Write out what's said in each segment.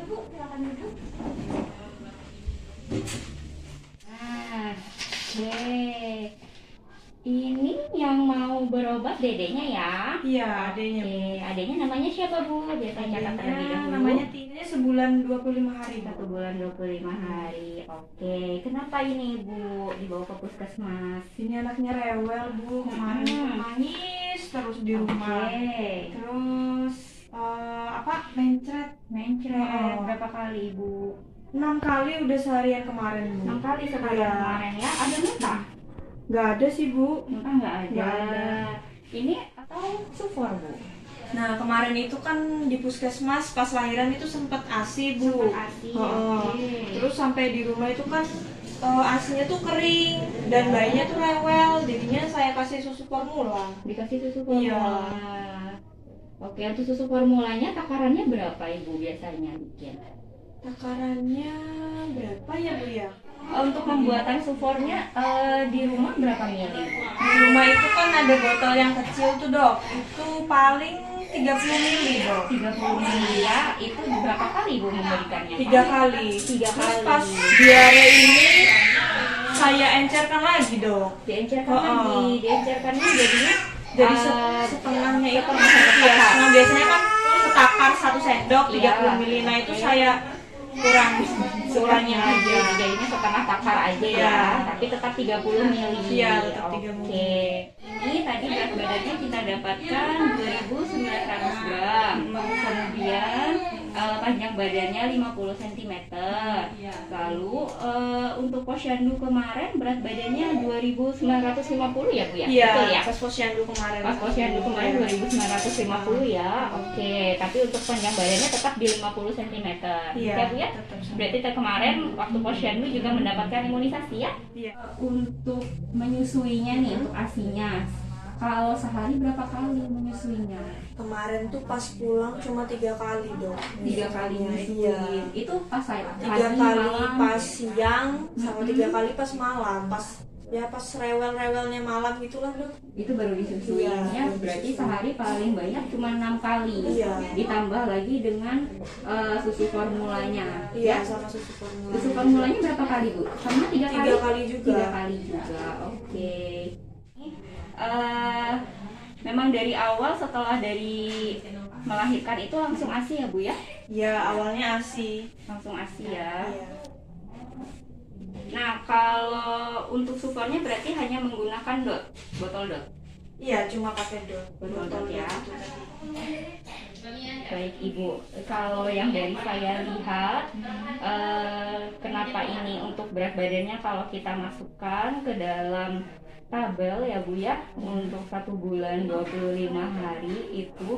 Bu, silakan duduk. Nah, oke. Ini yang mau berobat dedenya ya? Iya, adanya. Oke, adenya namanya siapa Bu? Biasanya catat terlebih dahulu. Namanya Tina, sebulan 25 hari. 1 bulan 25 hari. Oke, kenapa ini Bu dibawa ke puskesmas? Ini anaknya rewel Bu, kemarin nangis terus di rumah. Oke. Terus mencret. Berapa kali Bu? 6 kali udah seharian kemarin Bu. 6 kali sekali Iya. kemarin ya. Ada muntah? Nggak ada sih Bu. Muntah nggak ada. Nggak ada. Ini atau sufor Bu? Nah kemarin itu kan di puskesmas pas lahiran itu sempat ASI Bu. Sempat ASI, oke. Terus sampai di rumah itu kan ASInya tuh kering dan bayinya tuh rewel, jadinya saya kasih susu formula. Dikasih susu formula. Iya. Oke, untuk susu formulanya takarannya berapa Ibu biasanya bikin? Takarannya berapa ya Bu ya? Untuk pembuatan sufornya di rumah berapa mili? Di rumah itu kan ada botol yang kecil tuh Dok, itu paling 30 mili Dok. 30 mili ya, itu berapa kali Ibu memberikannya? 3 kali. 3 Terus kali. pas diare ini saya encerkan lagi Dok. Diencerkan lagi, diencerkannya jadinya Jadi setengahnya itu setengah ya. Nah, biasanya kan setakar 1 sendok 30 Iya. mili. Nah itu saya kurangnya kurangnya aja, aja. jadinya setengah takar aja ya, Iya. tapi tetap 30 mili. Iya, tetap 30 Oke. mili. Ini tadi berat badannya kita dapatkan 2.900 gram. Kemudian panjang badannya 50 cm. Lalu untuk posyandu kemarin berat badannya 2.950 ya Bu ya? Iya, Betul ya? pas posyandu kemarin. Pas posyandu kemarin 2.950 ya. Oke, tapi untuk panjang badannya tetap di 50 cm. Iya, Ya Bu ya? tetap sama. Berarti kemarin waktu posyandu juga mendapatkan imunisasi ya? Iya. Untuk menyusuinya nih, untuk ASINya, kalau sehari berapa kali menyusuinya? Kemarin tuh pas pulang cuma 3 kali Dok. 3 kali Iya. nyusuin. Itu pas saya 3 kali pas siang sama 3 kali pas malam. Pas rewel-rewelnya malam gitulah Dok. itu baru disusuinnya. Iya. Berarti sehari paling banyak cuma 6 kali. Iya. Ditambah lagi dengan susu formulanya. Iya, Ya? sama susu formula. Susu formulanya berapa kali Bu? Sama 3 kali? 3 kali juga. 3 kali juga. Oke. Memang dari awal setelah dari melahirkan itu langsung ASI ya Bu ya? Iya, awalnya ASI. Langsung ASI ya. Iya. Nah, kalau untuk sufornya berarti hanya menggunakan botol dot. Iya, cuma pakai Botol ya. itu tadi. Baik Ibu, kalau yang dari saya lihat, kenapa ini untuk berat badannya kalau kita masukkan ke dalam tabel ya Bu ya, untuk 1 bulan 25 hari itu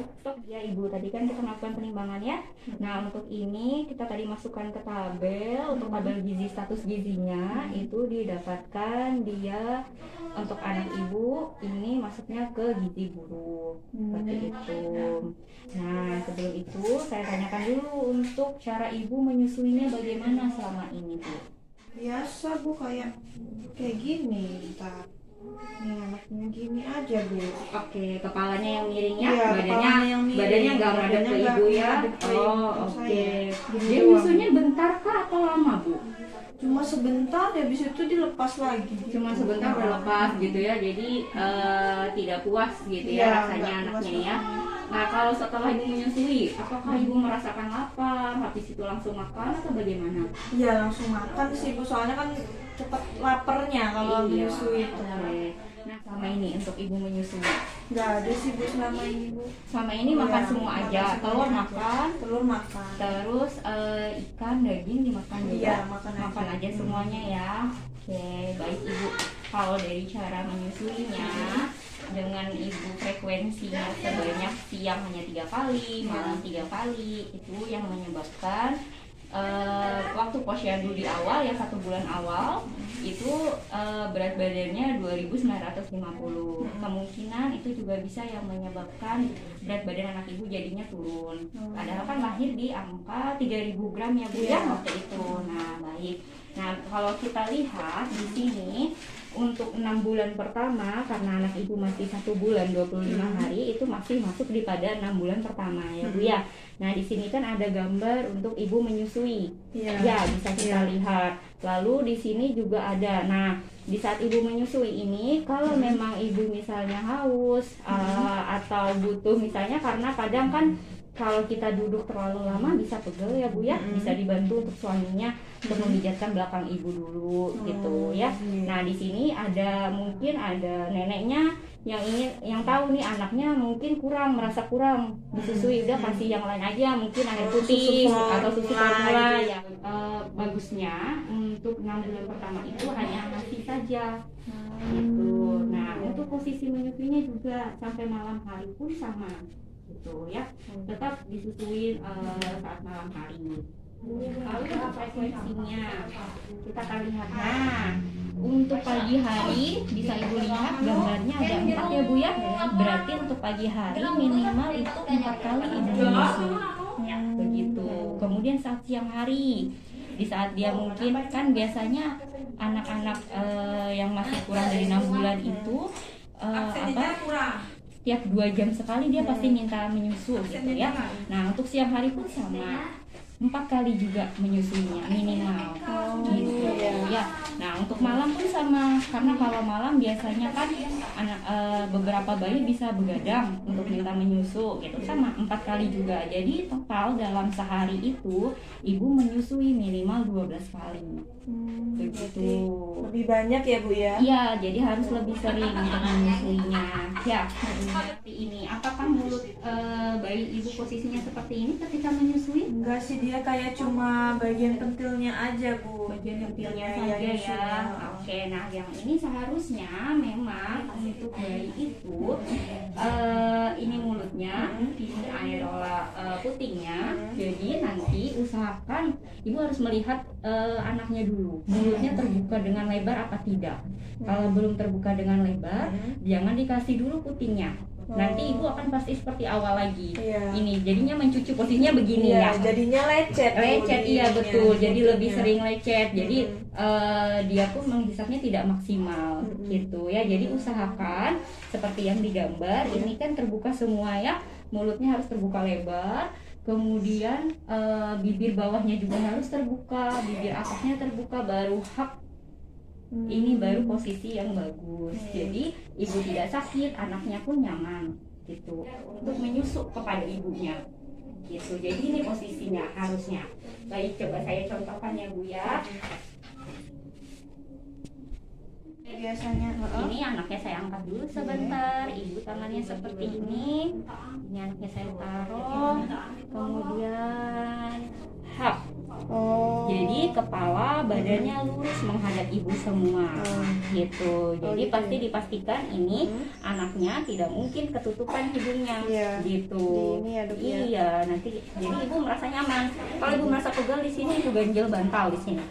ya Ibu, tadi kan kita melakukan penimbangannya. Nah untuk ini kita tadi masukkan ke tabel, untuk tabel gizi, status gizinya itu didapatkan dia untuk anak Ibu ini masuknya ke gizi buruk seperti itu. Nah sebelum itu saya tanyakan dulu untuk cara Ibu menyusuinya bagaimana selama ini Bu? Biasa Bu, kayak gini. Bentar. Nih anaknya gini aja Bu. Oke, kepalanya yang miring ya, Iya, badannya kepalanya yang miring. badannya nggak madep Badannya ke nggak Ibu ya. madep ke Oh ibu oke. saya. Gini Dia doang. nyusunya bentar kah atau lama Bu? Cuma sebentar, habis itu dilepas lagi. Cuma sebentar udah lepas gitu ya, jadi tidak puas gitu ya Iya, rasanya nggak puas anaknya ya. Nah kalau setelah Ibu menyusui, apakah Ibu merasakan lapar, habis itu langsung makan atau bagaimana? Iya, langsung makan sih Bu, soalnya kan cepet lapernya kalau Iya, menyusui itu. oke. Nah selama ini untuk Ibu menyusui, Nggak ada sih Bu selama ini Bu. selama ini makan Iya, semua makan aja, semua telur aja. makan, Telur makan. terus ikan, daging dimakan juga. Iya, makan aja semuanya ya. Oke, baik Ibu. Kalau dari cara menyusuinya dengan Ibu frekuensinya sebanyak siang hanya 3 kali, malam 3 kali, itu yang menyebabkan waktu posyandu di awal ya 1 bulan awal itu berat badannya 2.950. Kemungkinan itu juga bisa yang menyebabkan berat badan anak Ibu jadinya turun. Padahal kan lahir di angka 3.000 gram ya Bu ya waktu itu. Nah baik. Nah, kalau kita lihat di sini untuk 6 bulan pertama, karena anak ibu masih 1 bulan 25 hari, itu masih masuk di pada 6 bulan pertama ya Bu ya. Nah, di sini kan ada gambar untuk ibu menyusui. Ya, bisa kita lihat. Lalu di sini juga ada. Nah, di saat ibu menyusui ini, kalau memang ibu misalnya haus atau butuh misalnya, karena kadang kan kalau kita duduk terlalu lama bisa pegel ya Bu ya, bisa dibantu untuk suaminya untuk memijatkan belakang ibu dulu gitu ya. Nah, di sini ada mungkin ada neneknya yang tahu nih anaknya mungkin merasa kurang disusui, udah kasih yang lain aja, mungkin air putih atau susu formula ya. Bagusnya untuk 6 bulan pertama itu hanya ASI saja gitu. Nah, untuk posisi menyusuinya juga sampai malam hari pun sama gitu ya, tetap disusuin saat malam hari. Lalu frekuensinya kita akan lihat. Nah, untuk pagi hari bisa ibu lihat gambarnya ada 4 ya Bu ya. Berarti untuk pagi hari minimal itu 4 kali ibu menyusui ya, begitu. Kemudian saat siang hari, di saat dia mungkin kan biasanya anak-anak yang masih kurang dari 6 bulan itu tiap 2 jam sekali dia pasti minta menyusu gitu ya. Nah, untuk siang hari pun sama, 4 kali juga menyusuinya minimal gitu ya. Nah, untuk malam pun sama, karena kalau malam biasanya kan beberapa bayi bisa begadang untuk minta menyusu gitu, sama 4 kali juga. Jadi total dalam sehari itu ibu menyusui minimal 12 kali begitu. Lebih banyak ya Bu ya? Iya, jadi harus lebih sering untuk menyusuinya ya. Seperti ini, apakah mulut bayi ibu posisinya seperti ini ketika menyusui? Enggak sih, dia kayak cuma bagian pentilnya aja Bu. Bagian pentilnya saja ya. Oke, nah yang ini seharusnya memang untuk bayi itu ini mulutnya, ini aerola putingnya. Jadi nanti usahakan ibu harus melihat anaknya dulu, mulutnya terbuka dengan lebar apa tidak. Kalau belum terbuka dengan lebar, jangan dikasih dulu putingnya. Nanti ibu akan pasti seperti awal lagi. Ini jadinya mencucu posisinya begini ya. Jadinya lecet. Iya betul. Jadi lebih sering lecet. Jadi dia pun menghisapnya tidak maksimal gitu ya. Jadi usahakan seperti yang digambar. Ini kan terbuka semua ya. Mulutnya harus terbuka lebar. Kemudian bibir bawahnya juga harus terbuka, bibir atasnya terbuka, baru hak. Ini baru posisi yang bagus. Jadi ibu tidak sakit, anaknya pun nyaman gitu untuk menyusu kepada ibunya gitu. Jadi ini posisinya harusnya. Baik, coba saya contohkan ya Bu ya. Biasanya ini anaknya saya angkat dulu sebentar, ibu tangannya seperti ini anaknya saya taruh, kemudian hap. Jadi kepala badannya lurus menghadap ibu semua gitu. Jadi pasti dipastikan ini anaknya tidak mungkin ketutupan hidungnya gitu. Iya, nanti jadi ibu merasa nyaman. Kalau ibu merasa pegel di sini, ibu ganjel bantal di sini.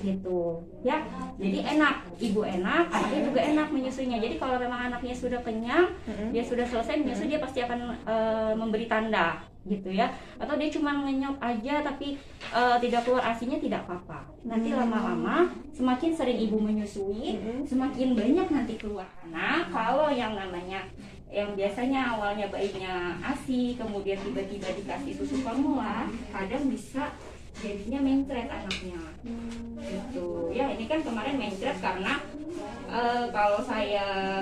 Gitu ya. Jadi enak, ibu enak, anaknya juga enak menyusuinya. Jadi kalau memang anaknya sudah kenyang, dia sudah selesai menyusui, dia pasti akan memberi tanda gitu ya. Atau dia cuma ngenyop aja tapi tidak keluar ASI-nya, tidak apa-apa. Nanti lama-lama semakin sering ibu menyusui, semakin banyak nanti keluar. Nah, kalau yang namanya yang biasanya awalnya bayinya ASI, kemudian tiba-tiba dikasih susu formula, kadang bisa jadinya mencret anaknya gitu ya. Ini kan kemarin mencret karena kalau saya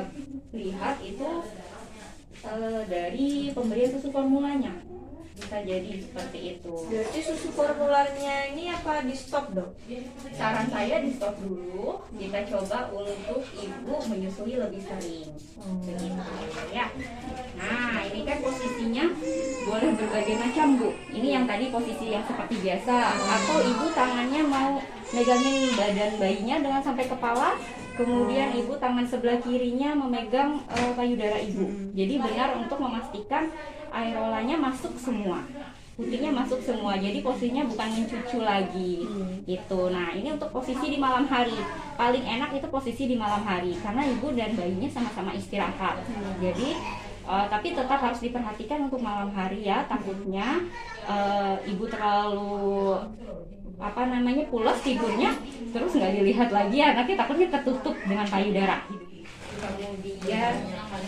lihat itu dari pemberian susu formulanya bisa jadi seperti itu. Berarti susu formularnya ini apa di stop dong? Saran saya di stop dulu, kita coba untuk ibu menyusui lebih sering begitu ya. Nah, ini kan posisinya boleh berbagai macam Bu. Ini yang tadi posisi yang seperti biasa, atau ibu tangannya mau megangin badan bayinya dengan sampai kepala, kemudian ibu tangan sebelah kirinya memegang payudara ibu. Jadi benar untuk memastikan aerolanya masuk semua, putingnya masuk semua. Jadi posisinya bukan mencucu lagi gitu. Nah, ini untuk posisi di malam hari. Paling enak itu posisi di malam hari karena ibu dan bayinya sama-sama istirahat. Jadi tapi tetap harus diperhatikan untuk malam hari ya. Takutnya ibu terlalu apa namanya pulas tidurnya, terus nggak dilihat lagi anaknya, takutnya tertutup dengan payudara. Kemudian,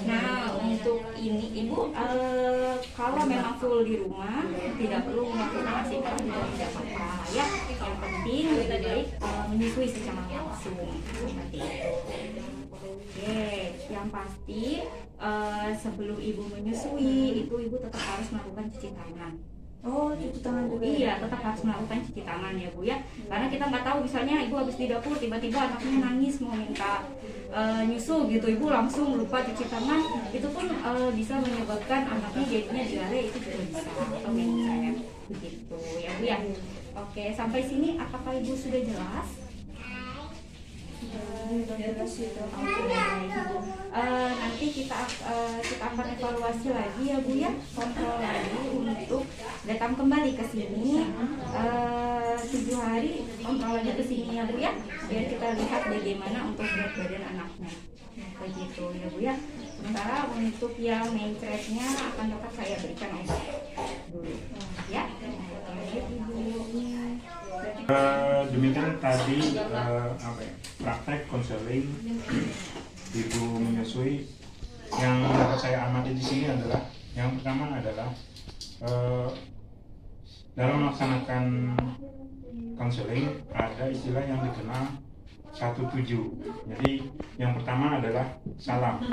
nah untuk ini ibu kalau memang full di rumah tidak perlu melakukan ASI juga tidak apa-apa ya. Yang penting lebih baik menyusui secara langsung seperti itu. Oke, yang pasti sebelum ibu menyusui itu ibu tetap harus melakukan cuci tangan. Oh, cuci tangan juga. Iya, tetap harus melakukan cuci tangan ya Bu ya. Karena kita nggak tahu, misalnya ibu habis di dapur tiba-tiba anaknya nangis mau minta nyusu gitu, ibu langsung lupa cuci tangan, itu pun bisa menyebabkan anaknya jadinya diare, itu juga bisa. Oke, saya begitu ya Bu ya. Oke, sampai sini apakah ibu sudah jelas? Nanti kita akan evaluasi lagi ya Bu ya, kontrol lagi untuk datang kembali ke sini 7 hari, kontrol lagi ke sini ya Bu ya, biar kita lihat bagaimana untuk berat badan anaknya begitu ya Bu ya. Sementara untuk yang main thread-nya akan dapat saya berikan obat dulu ya. Demikian tadi praktek konseling ibu menyusui. Yang dapat saya amati di sini adalah yang pertama adalah dalam melaksanakan konseling ada istilah yang dikenal 17. Jadi yang pertama adalah salam.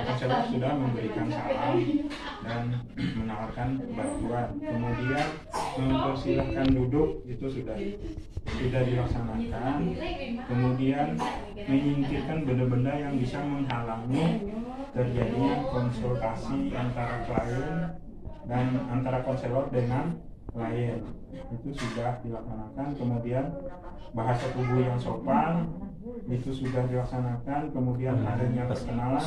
Konselor sudah memberikan salam dan menawarkan bantuan. Kemudian mempersilahkan duduk, itu sudah dilaksanakan. Kemudian menyingkirkan benda-benda yang bisa menghalangi terjadinya konsultasi antara klien dan antara konselor dengan klien, itu sudah dilaksanakan. Kemudian bahasa tubuh yang sopan itu sudah dilaksanakan. Kemudian adanya perkenalan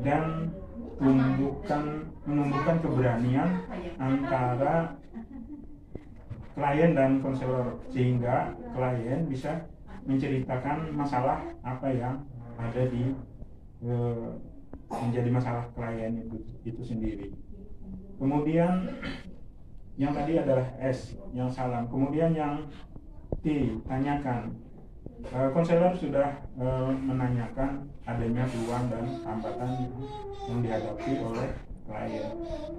dan menumbuhkan keberanian antara klien dan konselor, sehingga klien bisa menceritakan masalah apa yang ada di menjadi masalah klien itu sendiri. Kemudian yang tadi adalah S, yang salam. Kemudian yang T, tanyakan. Konselor sudah menanyakan adanya keluhan dan hambatan yang dihadapi oleh klien.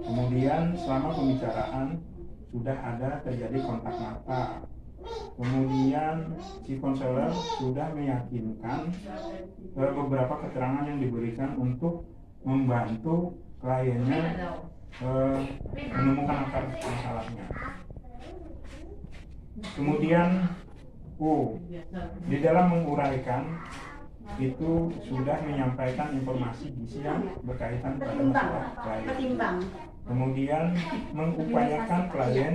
Kemudian selama pembicaraan sudah ada terjadi kontak mata. Kemudian si konselor sudah meyakinkan beberapa keterangan yang diberikan untuk membantu kliennya menemukan akar masalahnya. Kemudian di dalam menguraikan itu sudah menyampaikan informasi gizi yang berkaitan pada masalah klien. Kemudian mengupayakan klien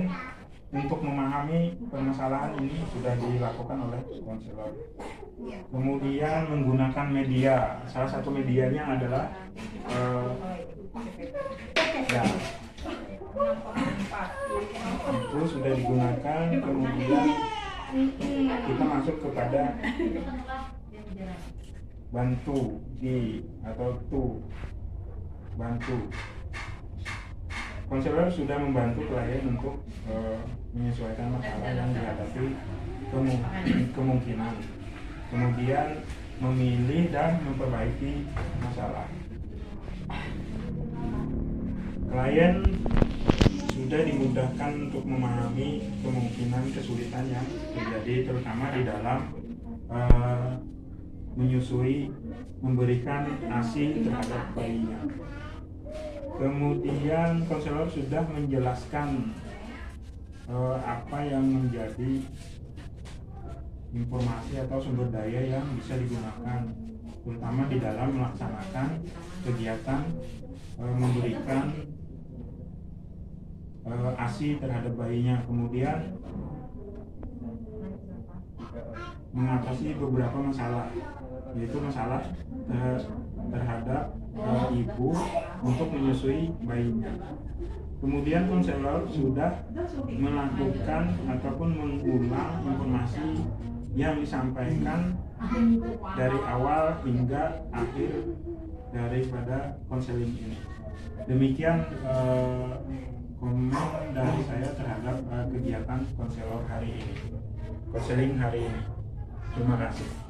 untuk memahami permasalahan ini sudah dilakukan oleh konselor. Kemudian menggunakan media, salah satu medianya adalah itu sudah digunakan. Kemudian kita masuk kepada bantu bantu. Konselor sudah membantu klien untuk menyesuaikan masalah yang dihadapi kemungkinan. Kemudian memilih dan memperbaiki masalah. Klien sudah dimudahkan untuk memahami kemungkinan kesulitan yang terjadi, terutama di dalam menyusui, memberikan ASI terhadap bayinya. Kemudian konselor sudah menjelaskan apa yang menjadi informasi atau sumber daya yang bisa digunakan, terutama di dalam melaksanakan kegiatan memberikan ASI terhadap bayinya. Kemudian mengatasi beberapa masalah, yaitu masalah terhadap ibu untuk menyusui bayinya. Kemudian konselor sudah melakukan ataupun mengulang informasi yang disampaikan dari awal hingga akhir daripada konseling ini. Demikian komen dari saya terhadap kegiatan konseling hari ini. Terima kasih.